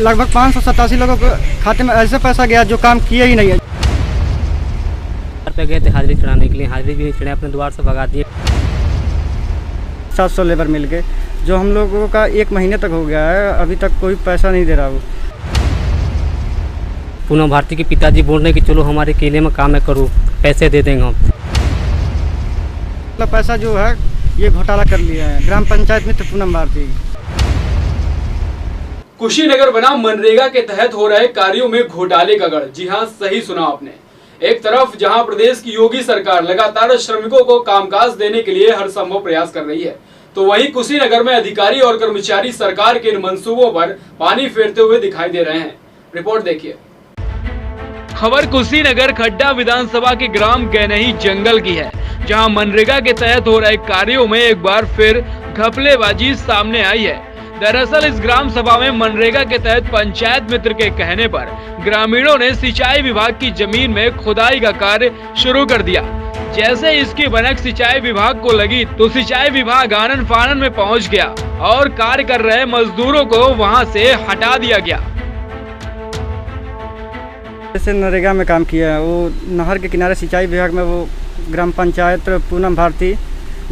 लगभग 587 लोगों के खाते में ऐसे पैसा गया जो काम किए ही नहीं है। पे गए थे हाजिरी चढ़ाने के लिए, हाजिरी भी नहीं चढ़े, अपने द्वार से भगा दिए। 700 लेबर मिल गए, जो हम लोगों का 1 महीने तक हो गया है, अभी तक कोई पैसा नहीं दे रहा। वो पूनम भारती के पिताजी बोल रहे हैं कि चलो हमारे केले में काम है, करो, पैसे दे देंगे हम। मतलब पैसा जो है ये घोटाला कर लिया है ग्राम पंचायत मित्र पूनम भारती। कुशीनगर बनाम मनरेगा के तहत हो रहे कार्यों में घोटाले का गढ़। जी हां, सही सुना आपने। एक तरफ जहां प्रदेश की योगी सरकार लगातार श्रमिकों को कामकाज देने के लिए हर संभव प्रयास कर रही है, तो वहीं कुशीनगर में अधिकारी और कर्मचारी सरकार के इन मंसूबों पर पानी फेरते हुए दिखाई दे रहे हैं। रिपोर्ट देखिए। खबर कुशीनगर खड्डा विधानसभा के ग्राम गैनही जंगल की है, जहां मनरेगा के तहत हो रहे कार्यों में एक बार फिर घपलेबाजी सामने आई है। दरअसल इस ग्राम सभा में मनरेगा के तहत पंचायत मित्र के कहने पर ग्रामीणों ने सिंचाई विभाग की जमीन में खुदाई का कार्य शुरू कर दिया। जैसे इसकी भनक सिंचाई विभाग को लगी तो सिंचाई विभाग आनन फानन में पहुंच गया और कार्य कर रहे मजदूरों को वहां से हटा दिया गया। जैसे नरेगा में काम किया है, वो नहर के किनारे सिंचाई विभाग में वो ग्राम पंचायत पूनम भारती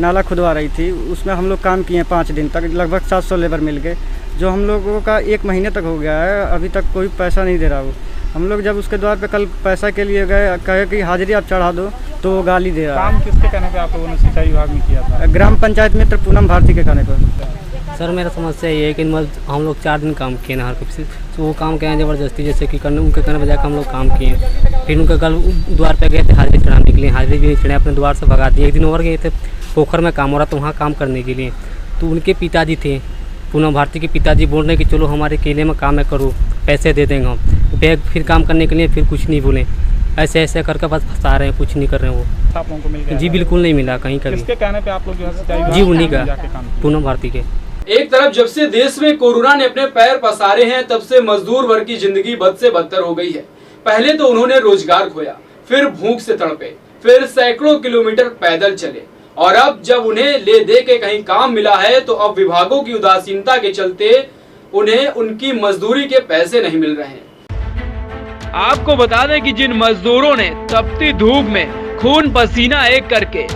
नाला खुदवा रही थी, उसमें हम लोग काम किए 5 दिन तक, लगभग 700 लेबर मिल गए, जो हम लोगों का 1 महीने तक हो गया है, अभी तक कोई पैसा नहीं दे रहा। वो हम लोग जब उसके द्वार पे कल पैसा के लिए गए, कहे कि हाजिरी आप चढ़ा दो, तो वो गाली दे रहा है। काम किसके कहने पे आप लोगों ने सिंचाई विभाग में किया था? ग्राम पंचायत मित्र पूनम भारती के कहने पर। सर मेरा समस्या ये है कि हम लोग 4 दिन काम किए नहर पे, तो वो काम किए ज़बरदस्ती, जैसे कि करने उनके कहने बजाय हम लोग काम किए। फिर उनके कल द्वार पे गए थे हाजिरी चढ़ाने के लिए, हाजिरी भी नहीं चढ़े, अपने द्वार से भगा दिए। एक दिन और गए थे पोखर में काम हो रहा था, वहाँ काम करने के लिए, तो उनके पिताजी थे, पूनम भारती के पिताजी बोल रहे हैं कि चलो हमारे केले में काम है, करो, पैसे दे देंगे हम। फिर काम करने के लिए फिर कुछ नहीं बोले, ऐसे ऐसे करके बस फंसा रहे हैं, कुछ नहीं कर रहे हैं वो। आप लोगों को मिल गया? जी बिल्कुल नहीं मिला कहीं कभी। किसके कहने पे आप लोग जो है सिंचाई विभाग जी उन्हीं का, जाके काम किया? पूनम भारती के। एक तरफ जब से देश में कोरोना ने अपने पैर पसारे हैं, तब से मजदूर वर्ग की जिंदगी बद से बदतर हो गई है। पहले तो उन्होंने रोजगार खोया, फिर भूख से तड़पे, फिर सैकड़ों किलोमीटर पैदल चले, और अब जब उन्हें ले दे के कहीं काम मिला है, तो अब विभागों की उदासीनता के चलते उन्हें उनकी मजदूरी के पैसे नहीं मिल रहे हैं। आपको बता दें कि जिन मजदूरों ने तपती धूप में खून पसीना एक करके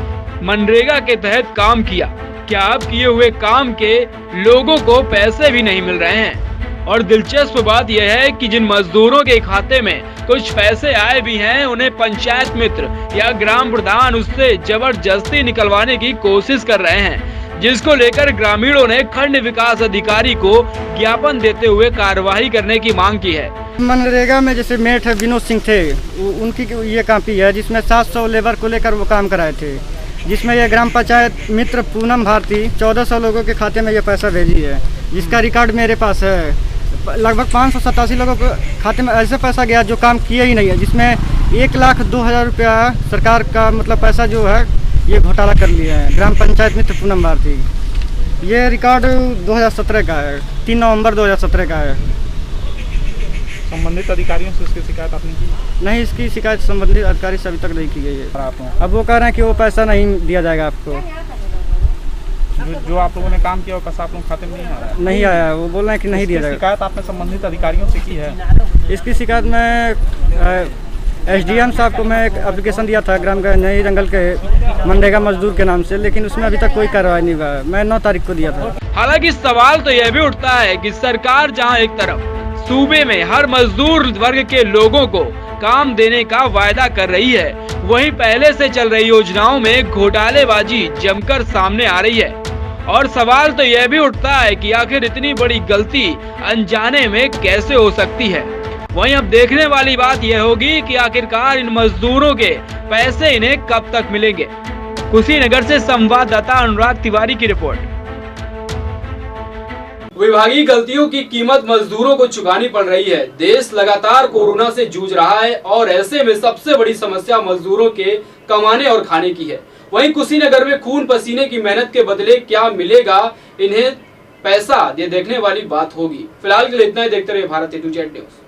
मनरेगा के तहत काम किया, क्या अब किए हुए काम के लोगों को पैसे भी नहीं मिल रहे हैं। और दिलचस्प बात यह है कि जिन मजदूरों के खाते में कुछ पैसे आए भी हैं, उन्हें पंचायत मित्र या ग्राम प्रधान उससे जबरदस्ती निकलवाने की कोशिश कर रहे हैं, जिसको लेकर ग्रामीणों ने खंड विकास अधिकारी को ज्ञापन देते हुए कार्रवाई करने की मांग की है। मनरेगा में जैसे मेट है विनोद सिंह थे, उनकी ये कॉपी है जिसमें 700 लेबर को लेकर वो काम कराए थे, जिसमें ये ग्राम पंचायत मित्र पूनम भारती 1400 लोगों के खाते में ये पैसा भेजी है, जिसका रिकॉर्ड मेरे पास है। लगभग 587 लोगों के खाते में ऐसे पैसा गया जो काम किए ही नहीं है, जिसमें 1,02,000 रुपया सरकार का मतलब पैसा जो है ये घोटाला कर लिया है ग्राम पंचायत मित्र पूनम भारती। ये रिकॉर्ड 2017 का है, 3 नवंबर 2017 का है। संबंधित अधिकारियों से इसकी शिकायत आपने की? नहीं, इसकी शिकायत संबंधित अधिकारी से अभी तक नहीं की गई है। अब वो कह रहे हैं कि वो पैसा नहीं दिया जाएगा आपको। जो आप लोगों ने काम किया वो पैसा आप लोगों खाते में नहीं आया? नहीं आया, वो बोल रहे हैं कि नहीं दिया जाएगा। शिकायत आपने संबंधित अधिकारियों से की है? इसकी शिकायत मैं SDM साहब को मैं एक एप्लीकेशन दिया था ग्राम गैनही जंगल के मनरेगा मजदूर के नाम से, लेकिन उसमें अभी तक कोई कार्रवाई नहीं हुआ। मैं 9 तारीख को दिया था। हालांकि सवाल तो यह भी उठता है कि सरकार जहां एक तरफ सूबे में हर मजदूर वर्ग के लोगों को काम देने का वायदा कर रही है, वहीं पहले से चल रही योजनाओं में घोटालेबाजी जमकर सामने आ रही है। और सवाल तो यह भी उठता है कि आखिर इतनी बड़ी गलती अनजाने में कैसे हो सकती है। वहीं अब देखने वाली बात यह होगी कि आखिरकार इन मजदूरों के पैसे इन्हें कब तक मिलेंगे। कुशीनगर से संवाददाता अनुराग तिवारी की रिपोर्ट। विभागीय गलतियों की कीमत मजदूरों को चुकानी पड़ रही है। देश लगातार कोरोना से जूझ रहा है और ऐसे में सबसे बड़ी समस्या मजदूरों के कमाने और खाने की है। वहीं कुशीनगर में खून पसीने की मेहनत के बदले क्या मिलेगा इन्हें पैसा, ये देखने वाली बात होगी। फिलहाल के लिए इतना ही। देखते रहिए Bharat A to Z news.